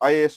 IAS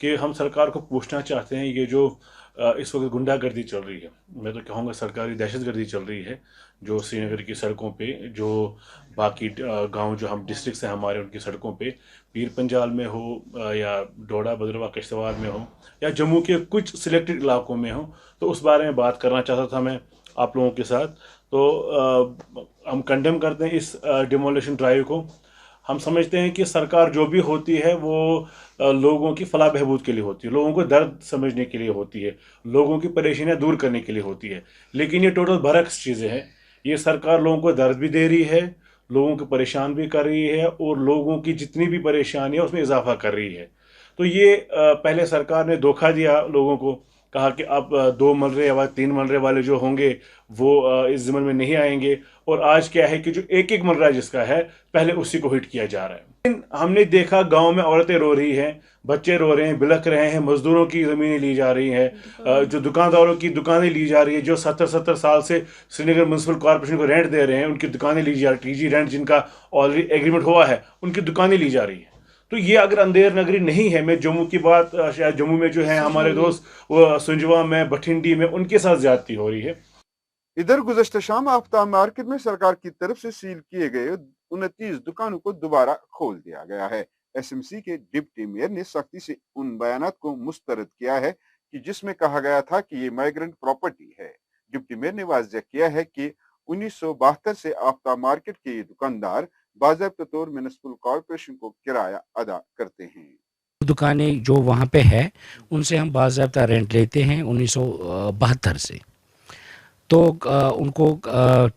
کہ ہم سرکار کو پوچھنا چاہتے ہیں یہ جو اس وقت گنڈا گردی چل رہی ہے، میں تو کہوں گا سرکاری دہشت گردی چل رہی ہے، جو سری نگر کی سڑکوں پہ، جو باقی گاؤں جو ہم ڈسٹرکٹس ہیں ہمارے ان کی سڑکوں پہ، پیر پنجال میں ہو یا ڈوڈا بدروا کشتواڑ میں ہو یا جموں کے کچھ سلیکٹڈ علاقوں میں ہو، تو اس بارے میں بات کرنا چاہتا تھا میں آپ لوگوں کے ساتھ. تو ہم کنڈیم کرتے ہیں اس ڈیمولیشن ڈرائیو کو. ہم سمجھتے ہیں کہ سرکار جو بھی ہوتی ہے وہ لوگوں کی فلاح بہبود کے لیے ہوتی ہے، لوگوں کو درد سمجھنے کے لیے ہوتی ہے، لوگوں کی پریشانیاں دور کرنے کے لیے ہوتی ہے. لیکن یہ ٹوٹل برعکس چیزیں ہیں. یہ سرکار لوگوں کو درد بھی دے رہی ہے، لوگوں کو پریشان بھی کر رہی ہے، اور لوگوں کی جتنی بھی پریشانی ہے اس میں اضافہ کر رہی ہے. تو یہ پہلے سرکار نے دھوکہ دیا لوگوں کو، کہا کہ اب 2 مرلے یا 3 مرلے والے جو ہوں گے وہ اس ضمن میں نہیں آئیں گے. اور آج کیا ہے کہ جو ایک ایک مرلہ جس کا ہے پہلے اسی کو ہٹ کیا جا رہا ہے. لیکن ہم نے دیکھا گاؤں میں عورتیں رو رہی ہیں، بچے رو رہے ہیں، بلک رہے ہیں، مزدوروں کی زمینیں لی جا رہی ہیں، جو دکانداروں کی دکانیں لی جا رہی ہیں، جو 70 سال سے سری نگر میونسپل کارپوریشن کو رینٹ دے رہے ہیں ان کی دکانیں لی جا رہی، ٹی جی رینٹ جن کا آلریڈی ایگریمنٹ ہوا ہے ان کی دکانیں لی جا رہی ہیں. تو یہ اگر اندھیر نگری نہیں ہے، میں جموں کی بات، شاید جموں میں جو ہیں ہمارے دوست وہ سنجوا میں، بٹھنڈی میں، ان کے ساتھ زیادتی ہو رہی ہے. ادھر گزشتہ شام آفتاب مارکیٹ میں سرکار کی طرف سے سیل کیے گئے 29 دکانوں کو دوبارہ کھول دیا گیا ہے. ایس ایم سی کے ڈپٹی میئر نے سختی سے ان بیانات کو مسترد کیا ہے کہ جس میں کہا گیا تھا کہ یہ مائیگرنٹ پراپرٹی ہے. ڈپٹی میئر نے واضح کیا ہے کہ 1972 سے آفتاب مارکیٹ کے یہ دکاندار باضابطہ طور میونسپل کارپوریشن کو کرایہ ادا کرتے ہیں. دکانیں جو وہاں پہ ہے ان سے ہم باضابطہ رینٹ لیتے ہیں 1972 سے. تو ان کو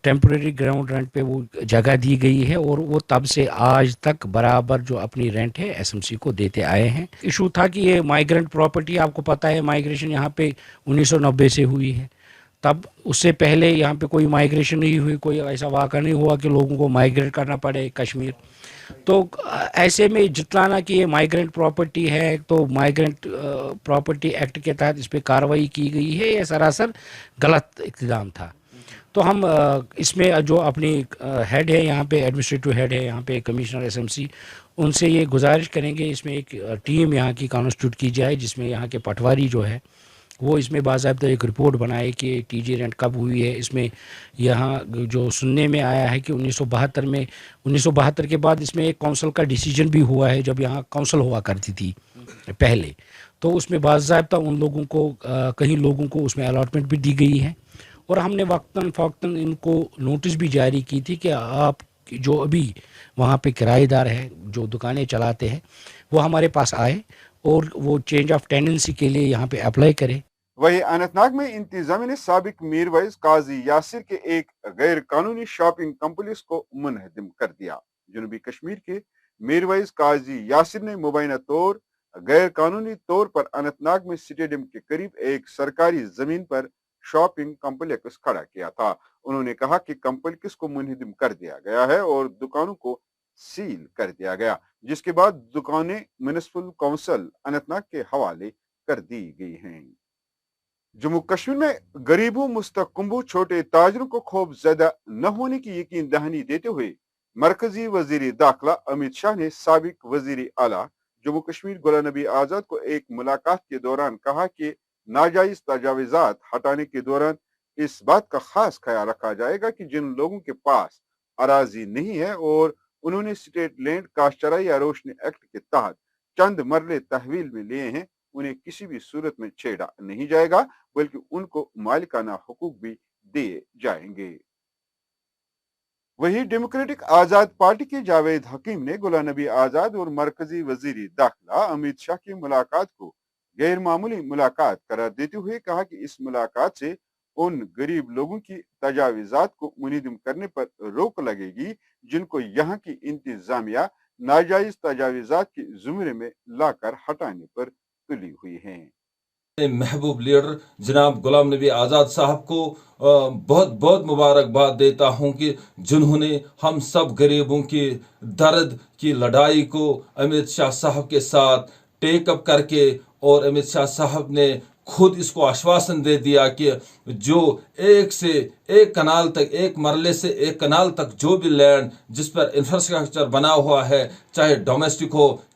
ٹیمپریری گراؤنڈ رینٹ پہ وہ جگہ دی گئی ہے، اور وہ تب سے آج تک برابر جو اپنی رینٹ ہے ایس ایم سی کو دیتے آئے ہیں. ایشو تھا کہ یہ مائیگرنٹ پراپرٹی، آپ کو پتہ ہے مائیگریشن یہاں پہ 1990 سے ہوئی ہے. تب اس سے پہلے یہاں پہ کوئی مائیگریشن نہیں ہوئی، کوئی ایسا واقعہ نہیں ہوا کہ لوگوں کو مائیگریٹ کرنا پڑے کشمیر. تو ایسے میں جتلانا کہ یہ مائیگرنٹ پراپرٹی ہے، تو مائیگرنٹ پراپرٹی ایکٹ کے تحت اس پہ کارروائی کی گئی ہے، یہ سراسر غلط اقدام تھا. تو ہم اس میں جو اپنی ہیڈ ہے یہاں پہ، ایڈمنسٹریٹو ہیڈ ہے یہاں پہ کمشنر ایس ایم سی، ان سے یہ گزارش کریں گے اس میں ایک ٹیم یہاں کی کانسٹیٹیوٹ کی جائے، جس میں یہاں کے پٹواری جو ہے وہ اس میں باضابطہ ایک رپورٹ بنائے کہ ٹی جی رینٹ کب ہوئی ہے. اس میں یہاں جو سننے میں آیا ہے کہ 1972 کے بعد اس میں ایک کونسل کا ڈیسیجن بھی ہوا ہے، جب یہاں کونسل ہوا کرتی تھی پہلے، تو اس میں باضابطہ ان لوگوں کو کہیں لوگوں کو اس میں الاٹمنٹ بھی دی گئی ہے. اور ہم نے وقتاً فوقتاً ان کو نوٹس بھی جاری کی تھی کہ آپ جو ابھی وہاں پہ کرایہ دار ہیں جو دکانیں چلاتے ہیں وہ ہمارے پاس آئے اور وہ چینج آف ٹیننسی کے لیے یہاں پہ اپلائی کرے. وہی اننت ناگ میں انتظامیہ نے سابق میر وائز قاضی یاسر کے ایک غیر قانونی شاپنگ کمپلیکس کو منہدم کر دیا. جنوبی کشمیر کے میر وائز قاضی یاسر نے مبینہ طور غیر قانونی طور پر اننت ناگ میں اسٹیڈیم کے قریب ایک سرکاری زمین پر شاپنگ کمپلیکس کھڑا کیا تھا. انہوں نے کہا کہ کمپلیکس کو منہدم کر دیا گیا ہے اور دکانوں کو سیل کر دیا گیا، جس کے بعد دکانیں میونسپل کونسل اننت ناگ کے حوالے کر دی گئی ہیں. جموں کشمیر میں غریبوں، مستحکموں، چھوٹے تاجروں کو خوف زدہ نہ ہونے کی یقین دہانی دیتے ہوئے مرکزی وزیر داخلہ امت شاہ نے سابق وزیر اعلیٰ جموں کشمیر غلام نبی آزاد کو ایک ملاقات کے دوران کہا کہ ناجائز تجاوزات ہٹانے کے دوران اس بات کا خاص خیال رکھا جائے گا کہ جن لوگوں کے پاس اراضی نہیں ہے اور انہوں نے اسٹیٹ لینڈ کاشتکاری یا روشنی ایکٹ کے تحت چند مرلے تحویل میں لیے ہیں، انہیں کسی بھی صورت میں چھیڑا نہیں جائے گا، بلکہ ان کو مالکانہ حقوق بھی دیے جائیں گے. وہی ڈیموکریٹک آزاد پارٹی کے جاوید حکیم نے غلام نبی آزاد اور مرکزی وزیر داخلہ امت شاہ کی ملاقات کو غیر معمولی ملاقات قرار دیتے ہوئے کہا کہ اس ملاقات سے ان غریب لوگوں کی تجاوزات کو منہدم کرنے پر روک لگے گی جن کو یہاں کی انتظامیہ ناجائز تجاوزات کے زمرے میں لا کر ہٹانے پر تلی ہوئی ہیں. محبوب لیڈر جناب غلام نبی آزاد صاحب کو بہت بہت مبارکباد دیتا ہوں کہ جنہوں نے ہم سب غریبوں کی درد کی لڑائی کو امت شاہ صاحب کے ساتھ ٹیک اپ کر کے، اور امت شاہ صاحب نے خود اس کو آشواسن دے دیا کہ جو ایک سے ایک کنال تک، ایک مرلے سے ایک کنال تک جو بھی لینڈ جس پر انفراسٹرکچر بنا ہوا ہے، چاہے ڈومیسٹک ہو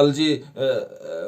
LG